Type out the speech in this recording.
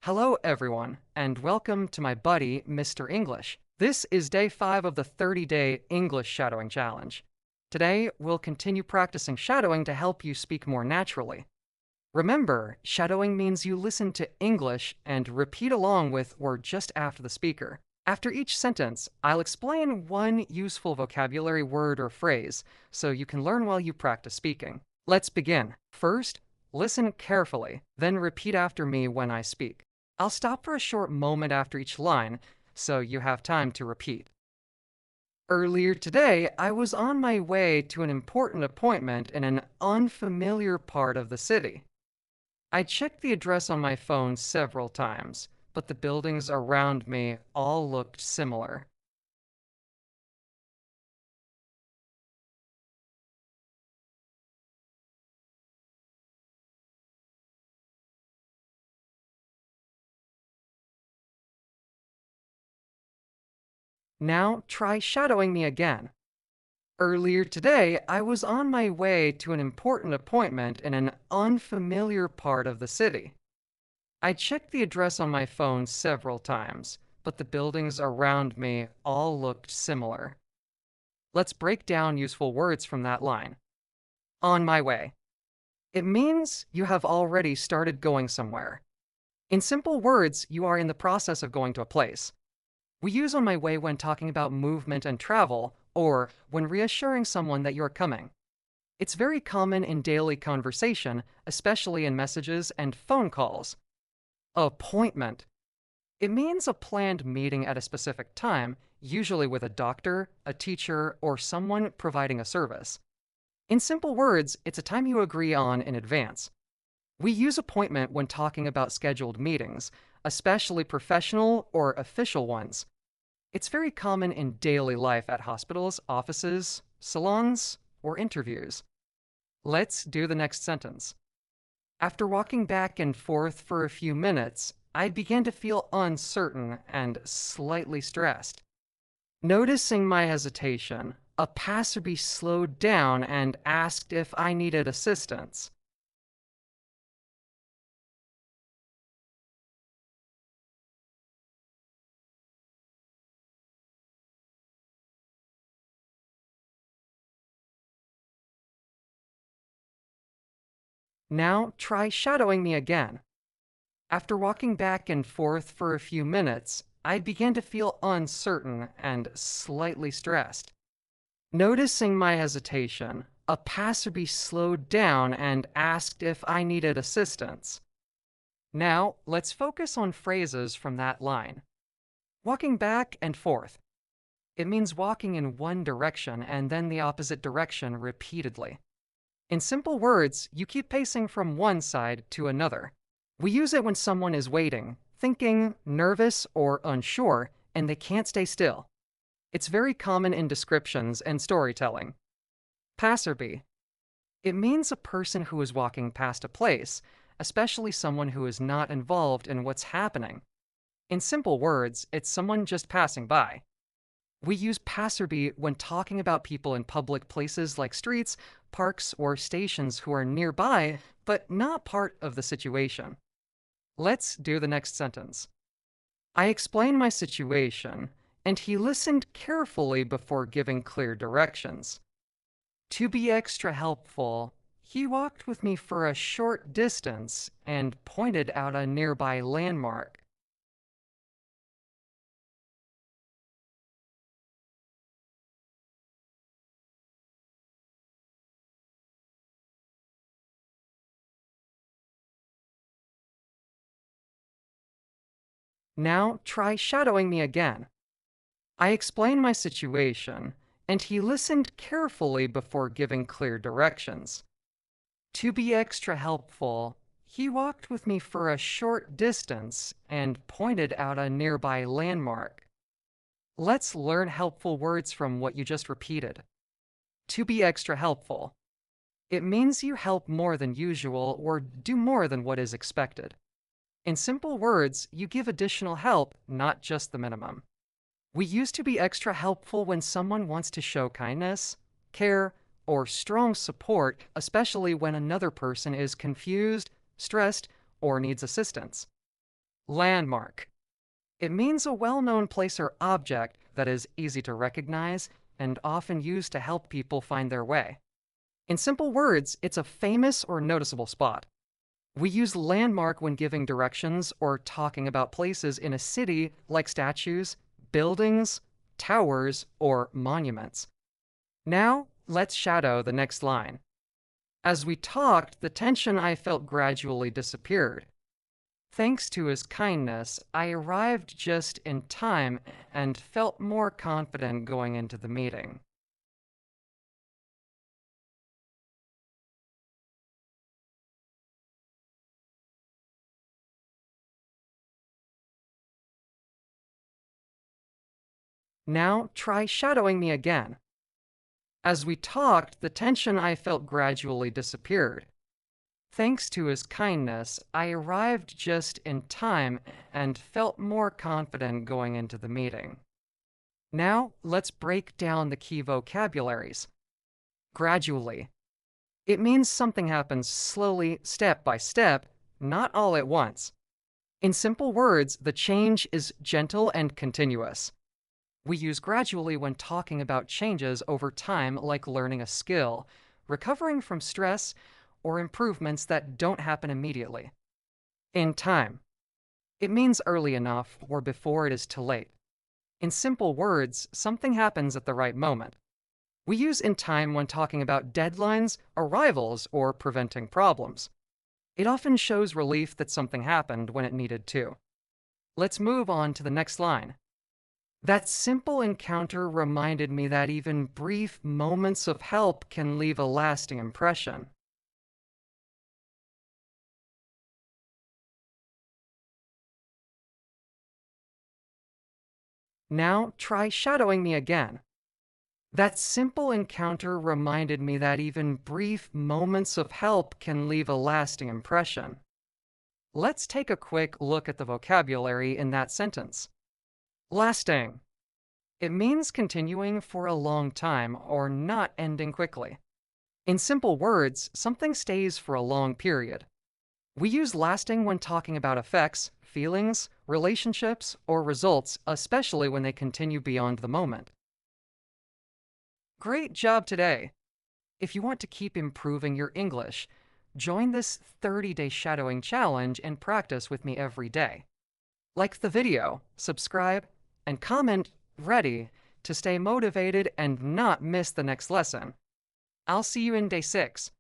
Hello, everyone, and welcome to my buddy, Mr. English. This is day 5 of the 30-day English Shadowing Challenge. Today, we'll continue practicing shadowing to help you speak more naturally. Remember, shadowing means you listen to English and repeat along with or just after the speaker. After each sentence, I'll explain one useful vocabulary word or phrase so you can learn while you practice speaking. Let's begin. First, listen carefully, then repeat after me when I speak. I'll stop for a short moment after each line, so you have time to repeat. Earlier today, I was on my way to an important appointment in an unfamiliar part of the city. I checked the address on my phone several times, but the buildings around me all looked similar. Now try shadowing me again. Earlier today, I was on my way to an important appointment in an unfamiliar part of the city. I checked the address on my phone several times, but the buildings around me all looked similar. Let's break down useful words from that line. On my way. It means you have already started going somewhere. In simple words, you are in the process of going to a place. We use on my way when talking about movement and travel, or when reassuring someone that you're coming. It's very common in daily conversation, especially in messages and phone calls. Appointment. It means a planned meeting at a specific time, usually with a doctor, a teacher, or someone providing a service. In simple words, it's a time you agree on in advance. We use appointment when talking about scheduled meetings, especially professional or official ones. It's very common in daily life at hospitals, offices, salons, or interviews. Let's do the next sentence. After walking back and forth for a few minutes, I began to feel uncertain and slightly stressed. Noticing my hesitation, a passerby slowed down and asked if I needed assistance. Now try shadowing me again. After walking back and forth for a few minutes, I began to feel uncertain and slightly stressed. Noticing my hesitation, a passerby slowed down and asked if I needed assistance. Now, let's focus on phrases from that line. Walking back and forth. It means walking in one direction and then the opposite direction repeatedly. In simple words, you keep pacing from one side to another. We use it when someone is waiting, thinking, nervous, or unsure, and they can't stay still. It's very common in descriptions and storytelling. Passerby. It means a person who is walking past a place, especially someone who is not involved in what's happening. In simple words, it's someone just passing by. We use passerby when talking about people in public places like streets, parks, or stations who are nearby, but not part of the situation. Let's do the next sentence. I explained my situation, and he listened carefully before giving clear directions. To be extra helpful, he walked with me for a short distance and pointed out a nearby landmark. Now try shadowing me again. I explained my situation, and he listened carefully before giving clear directions. To be extra helpful, he walked with me for a short distance and pointed out a nearby landmark. Let's learn helpful words from what you just repeated. To be extra helpful. It means you help more than usual or do more than what is expected. In simple words, you give additional help, not just the minimum. We used to be extra helpful when someone wants to show kindness, care, or strong support, especially when another person is confused, stressed, or needs assistance. Landmark. It means a well-known place or object that is easy to recognize and often used to help people find their way. In simple words, it's a famous or noticeable spot. We use landmark when giving directions or talking about places in a city like statues, buildings, towers, or monuments. Now, let's shadow the next line. As we talked, the tension I felt gradually disappeared. Thanks to his kindness, I arrived just in time and felt more confident going into the meeting. Now, try shadowing me again. As we talked, the tension I felt gradually disappeared. Thanks to his kindness, I arrived just in time and felt more confident going into the meeting. Now, let's break down the key vocabularies. Gradually. It means something happens slowly, step by step, not all at once. In simple words, the change is gentle and continuous. We use gradually when talking about changes over time, like learning a skill, recovering from stress, or improvements that don't happen immediately. In time. It means early enough or before it is too late. In simple words, something happens at the right moment. We use in time when talking about deadlines, arrivals, or preventing problems. It often shows relief that something happened when it needed to. Let's move on to the next line. That simple encounter reminded me that even brief moments of help can leave a lasting impression. Now try shadowing me again. That simple encounter reminded me that even brief moments of help can leave a lasting impression. Let's take a quick look at the vocabulary in that sentence. Lasting. It means continuing for a long time or not ending quickly. In simple words, something stays for a long period. We use lasting when talking about effects, feelings, relationships, or results, especially when they continue beyond the moment. Great job today! If you want to keep improving your English, join this 30-day shadowing challenge and practice with me every day. Like the video, subscribe, and comment ready to stay motivated and not miss the next lesson. I'll see you in day 6.